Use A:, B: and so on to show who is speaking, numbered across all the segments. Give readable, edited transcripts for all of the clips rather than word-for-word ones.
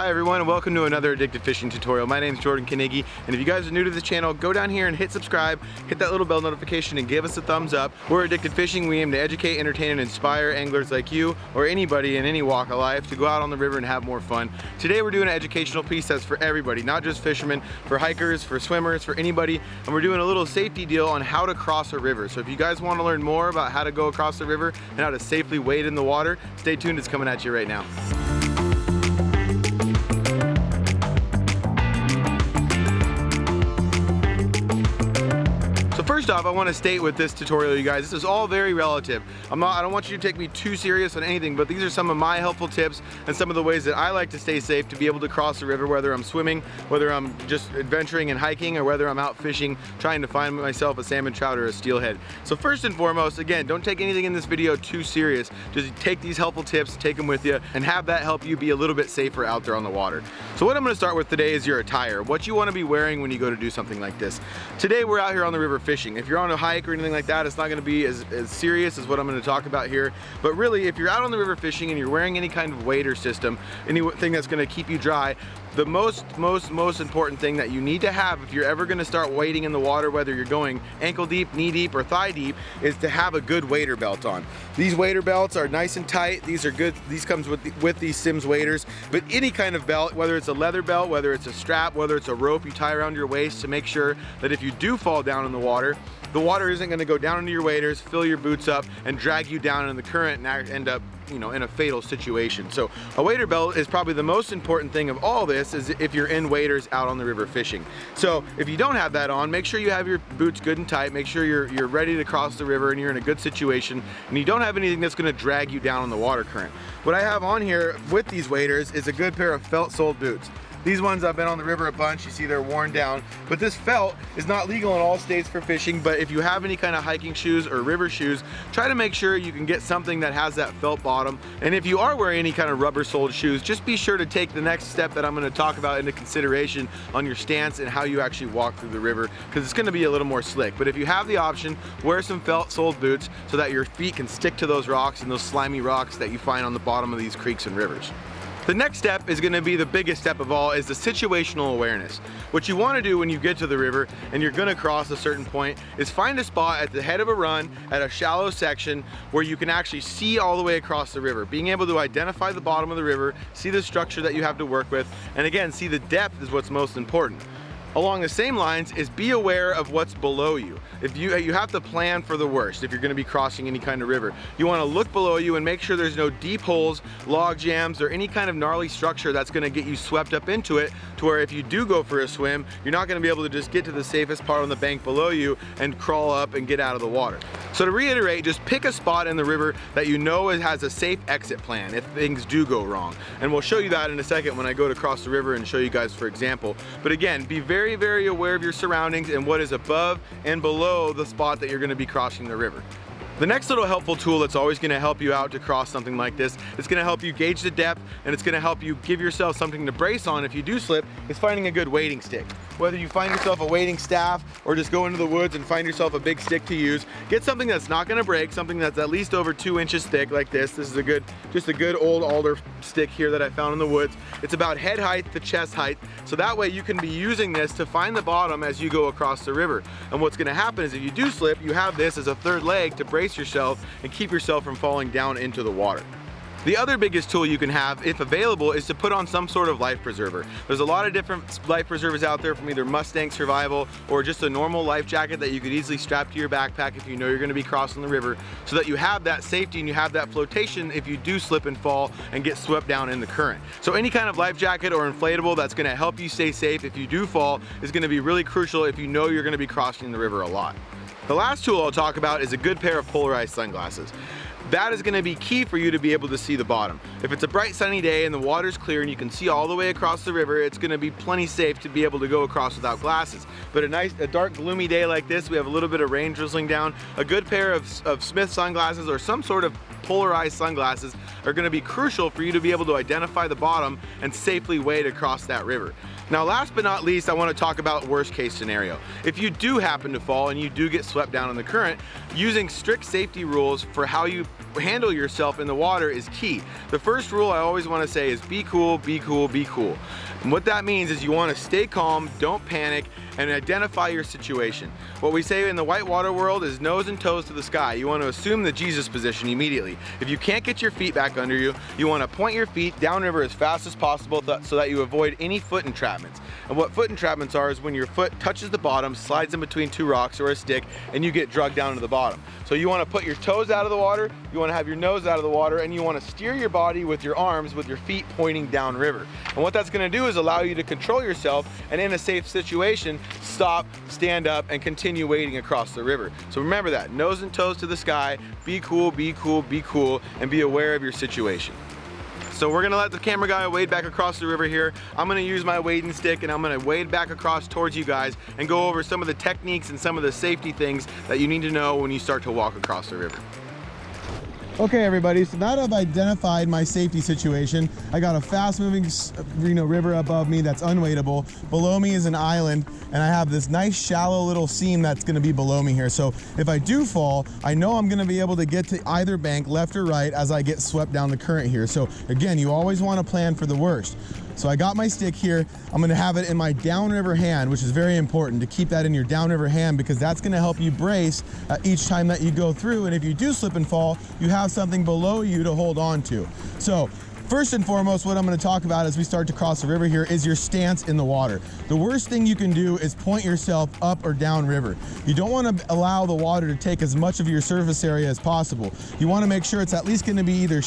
A: Hi everyone, and welcome to another addictive fishing tutorial. My name is Jordan Knigge, and if you guys are new to this channel, go down here and hit subscribe, hit that little bell notification, and give us a thumbs up. We're Addicted Fishing. We aim to educate, entertain, and inspire anglers like you or anybody in any walk of life to go out on the river and have more fun. Today we're doing an educational piece that's for everybody, not just fishermen, for hikers, for swimmers, for anybody, and we're doing a little safety deal on how to cross a river. So if you guys want to learn more about how to go across the river and how to safely wade in the water, stay tuned. It's coming at you right now. First off, I want to state with this tutorial, you guys, this is all very relative. I don't want you to take me too serious on anything, but these are some of my helpful tips and some of the ways that I like to stay safe to be able to cross the river, whether I'm swimming, whether I'm just adventuring and hiking, or whether I'm out fishing, trying to find myself a salmon trout or a steelhead. So first and foremost, again, don't take anything in this video too serious. Just take these helpful tips, take them with you, and have that help you be a little bit safer out there on the water. So what I'm going to start with today is your attire, what you want to be wearing when you go to do something like this. Today we're out here on the river fishing. If you're on a hike or anything like that, it's not going to be as serious as what I'm going to talk about here. But really, if you're out on the river fishing and you're wearing any kind of wader system, anything that's going to keep you dry, the most important thing that you need to have if you're ever going to start wading in the water, whether you're going ankle deep, knee deep, or thigh deep, is to have a good wader belt on. These wader belts are nice and tight. These are good. These comes with these Sims waders. But any kind of belt, whether it's a leather belt, whether it's a strap, whether it's a rope you tie around your waist to make sure that if you do fall down in the water isn't going to go down into your waders, fill your boots up, and drag you down in the current and end up, in a fatal situation. So a wader belt is probably the most important thing of all this, is if you're in waders out on the river fishing. So if you don't have that on, make sure you have your boots good and tight, make sure you're ready to cross the river and you're in a good situation, and you don't have anything that's going to drag you down in the water current. What I have on here with these waders is a good pair of felt-soled boots. These ones, I've been on the river a bunch, you see they're worn down, but this felt is not legal in all states for fishing. But if you have any kind of hiking shoes or river shoes, try to make sure you can get something that has that felt bottom. And if you are wearing any kind of rubber soled shoes, just be sure to take the next step that I'm going to talk about into consideration on your stance and how you actually walk through the river, because it's going to be a little more slick. But if you have the option, wear some felt soled boots so that your feet can stick to those rocks and those slimy rocks that you find on the bottom of these creeks and rivers. The next step is going to be the biggest step of all, is the situational awareness. What you want to do when you get to the river and you're going to cross a certain point is find a spot at the head of a run at a shallow section where you can actually see all the way across the river. Being able to identify the bottom of the river, see the structure that you have to work with, and again, see the depth is what's most important. Along the same lines is be aware of what's below you. If you have to plan for the worst if you're going to be crossing any kind of river. You want to look below you and make sure there's no deep holes, log jams, or any kind of gnarly structure that's going to get you swept up into it, to where if you do go for a swim, you're not going to be able to just get to the safest part on the bank below you and crawl up and get out of the water. So to reiterate, just pick a spot in the river that you know has a safe exit plan if things do go wrong. And we'll show you that in a second when I go to cross the river and show you guys for example. But again, be very aware of your surroundings and what is above and below the spot that you're going to be crossing the river. The next little helpful tool that's always going to help you out to cross something like this, it's going to help you gauge the depth, and it's going to help you give yourself something to brace on if you do slip, is finding a good wading stick. Whether you find yourself a wading staff or just go into the woods and find yourself a big stick to use, get something that's not going to break, something that's at least over 2 inches thick like this. This is just a good old alder stick here that I found in the woods. It's about head height to chest height, so that way you can be using this to find the bottom as you go across the river. And what's going to happen is if you do slip, you have this as a third leg to brace yourself and keep yourself from falling down into the water. The other biggest tool you can have, if available, is to put on some sort of life preserver. There's a lot of different life preservers out there, from either Mustang Survival or just a normal life jacket that you could easily strap to your backpack if you know you're going to be crossing the river, so that you have that safety and you have that flotation if you do slip and fall and get swept down in the current. So any kind of life jacket or inflatable that's going to help you stay safe if you do fall is going to be really crucial if you know you're going to be crossing the river a lot. The last tool I'll talk about is a good pair of polarized sunglasses. That is going to be key for you to be able to see the bottom. If it's a bright sunny day and the water's clear and you can see all the way across the river, it's going to be plenty safe to be able to go across without glasses. But a dark gloomy day like this, we have a little bit of rain drizzling down, a good pair of Smith sunglasses or some sort of polarized sunglasses are going to be crucial for you to be able to identify the bottom and safely wade across that river. Now, last but not least, I want to talk about worst case scenario. If you do happen to fall and you do get swept down in the current, using strict safety rules for how you handle yourself in the water is key. The first rule I always want to say is be cool, be cool, be cool. And what that means is you want to stay calm, don't panic, and identify your situation. What we say in the whitewater world is nose and toes to the sky. You want to assume the Jesus position immediately. If you can't get your feet back under you, you want to point your feet downriver as fast as possible so that you avoid any foot entrapments. And what foot entrapments are is when your foot touches the bottom, slides in between two rocks or a stick, and you get dragged down to the bottom. So you want to put your toes out of the water, you want to have your nose out of the water, and you want to steer your body with your arms with your feet pointing downriver. And what that's going to do is allow you to control yourself, and in a safe situation, stop, stand up, and continue wading across the river. So remember that, nose and toes to the sky, be cool, be cool, be cool, and be aware of your situation. So we're gonna let the camera guy wade back across the river here. I'm gonna use my wading stick and I'm gonna wade back across towards you guys and go over some of the techniques and some of the safety things that you need to know when you start to walk across the river. Okay everybody, so now that I've identified my safety situation, I got a fast moving river above me that's unwadeable. Below me is an island, and I have this nice shallow little seam that's gonna be below me here. So if I do fall, I know I'm gonna be able to get to either bank, left or right, as I get swept down the current here. So again, you always wanna plan for the worst. So I got my stick here. I'm gonna have it in my downriver hand, which is very important to keep that in your downriver hand, because that's gonna help you brace each time that you go through. And if you do slip and fall, you have something below you to hold on to. So first and foremost, what I'm going to talk about as we start to cross the river here is your stance in the water. The worst thing you can do is point yourself up or down river. You don't want to allow the water to take as much of your surface area as possible. You want to make sure it's at least going to be either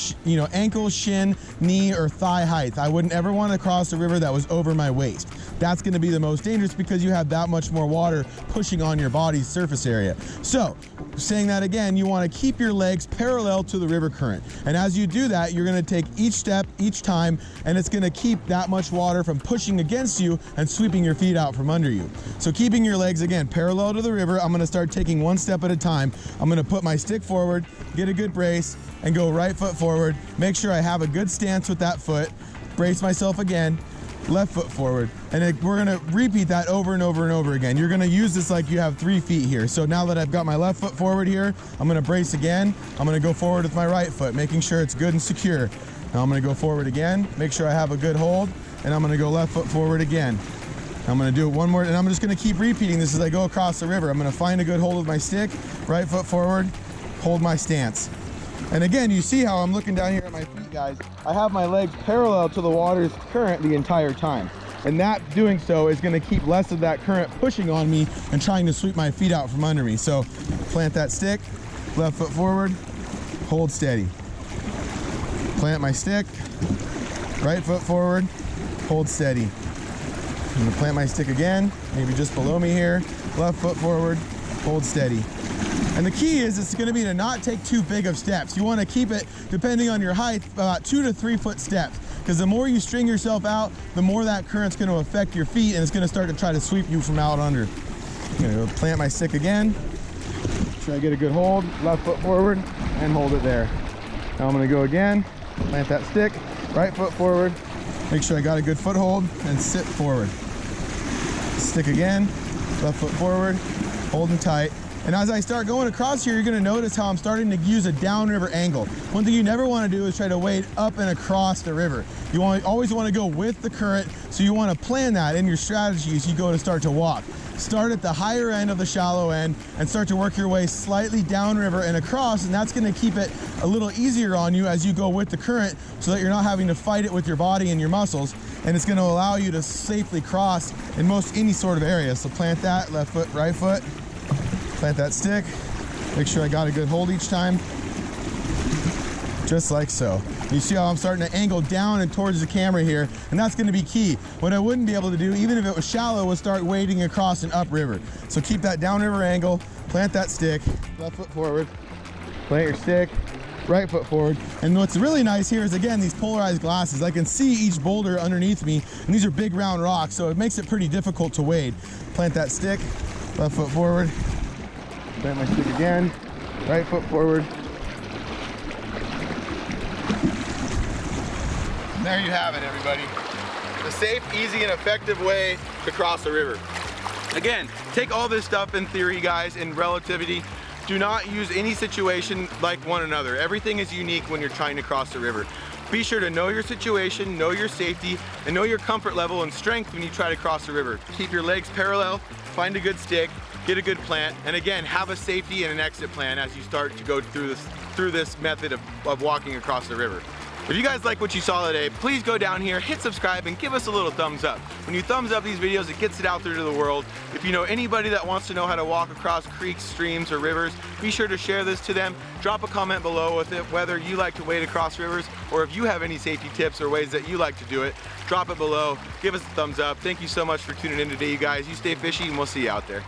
A: ankle, shin, knee, or thigh height. I wouldn't ever want to cross a river that was over my waist. That's going to be the most dangerous because you have that much more water pushing on your body's surface area. So, saying that again, you want to keep your legs parallel to the river current. And as you do that, you're going to take each step each time, and it's going to keep that much water from pushing against you and sweeping your feet out from under you. So keeping your legs, again, parallel to the river, I'm going to start taking one step at a time. I'm going to put my stick forward, get a good brace, and go right foot forward. Make sure I have a good stance with that foot. Brace myself again. Left foot forward, and we're gonna repeat that over and over and over again. You're gonna use this like you have 3 feet here. So now that I've got my left foot forward here, I'm gonna brace again. I'm gonna go forward with my right foot, making sure it's good and secure. Now I'm gonna go forward again, make sure I have a good hold, and I'm gonna go left foot forward again. I'm gonna do it one more, and I'm just gonna keep repeating this as I go across the river. I'm gonna find a good hold with my stick, right foot forward, hold my stance. And again, you see how I'm looking down here at my feet, guys. I have my legs parallel to the water's current the entire time. And that doing so is gonna keep less of that current pushing on me and trying to sweep my feet out from under me. So plant that stick, left foot forward, hold steady. Plant my stick, right foot forward, hold steady. I'm gonna plant my stick again, maybe just below me here, left foot forward, hold steady. And the key is it's going to be to not take too big of steps. You want to keep it, depending on your height, about 2 to 3 foot steps. Because the more you string yourself out, the more that current's going to affect your feet, and it's going to start to try to sweep you from out under. I'm going to go plant my stick again. Try to get a good hold, left foot forward, and hold it there. Now I'm going to go again, plant that stick, right foot forward, make sure I got a good foothold, and sit forward. Stick again, left foot forward, holding tight. And as I start going across here, you're gonna notice how I'm starting to use a downriver angle. One thing you never wanna do is try to wade up and across the river. You always wanna go with the current, so you wanna plan that in your strategy as you go to start to walk. Start at the higher end of the shallow end and start to work your way slightly downriver and across, and that's gonna keep it a little easier on you as you go with the current so that you're not having to fight it with your body and your muscles, and it's gonna allow you to safely cross in most any sort of area. So plant that, left foot, right foot. Plant that stick, make sure I got a good hold each time, just like so. You see how I'm starting to angle down and towards the camera here, and that's gonna be key. What I wouldn't be able to do, even if it was shallow, was start wading across and upriver. So keep that downriver angle, plant that stick, left foot forward, plant your stick, right foot forward. And what's really nice here is, again, these polarized glasses. I can see each boulder underneath me, and these are big round rocks, so it makes it pretty difficult to wade. Plant that stick, left foot forward, plant my stick again, right foot forward. There you have it, everybody. The safe, easy, and effective way to cross the river. Again, take all this stuff in theory, guys, in relativity. Do not use any situation like one another. Everything is unique when you're trying to cross the river. Be sure to know your situation, know your safety, and know your comfort level and strength when you try to cross the river. Keep your legs parallel, find a good stick, get a good plant, and again, have a safety and an exit plan as you start to go through this method of walking across the river. If you guys like what you saw today, please go down here, hit subscribe, and give us a little thumbs up. When you thumbs up these videos, it gets it out there to the world. If you know anybody that wants to know how to walk across creeks, streams, or rivers, be sure to share this to them. Drop a comment below with it, whether you like to wade across rivers, or if you have any safety tips or ways that you like to do it, drop it below. Give us a thumbs up. Thank you so much for tuning in today, you guys. You stay fishy, and we'll see you out there.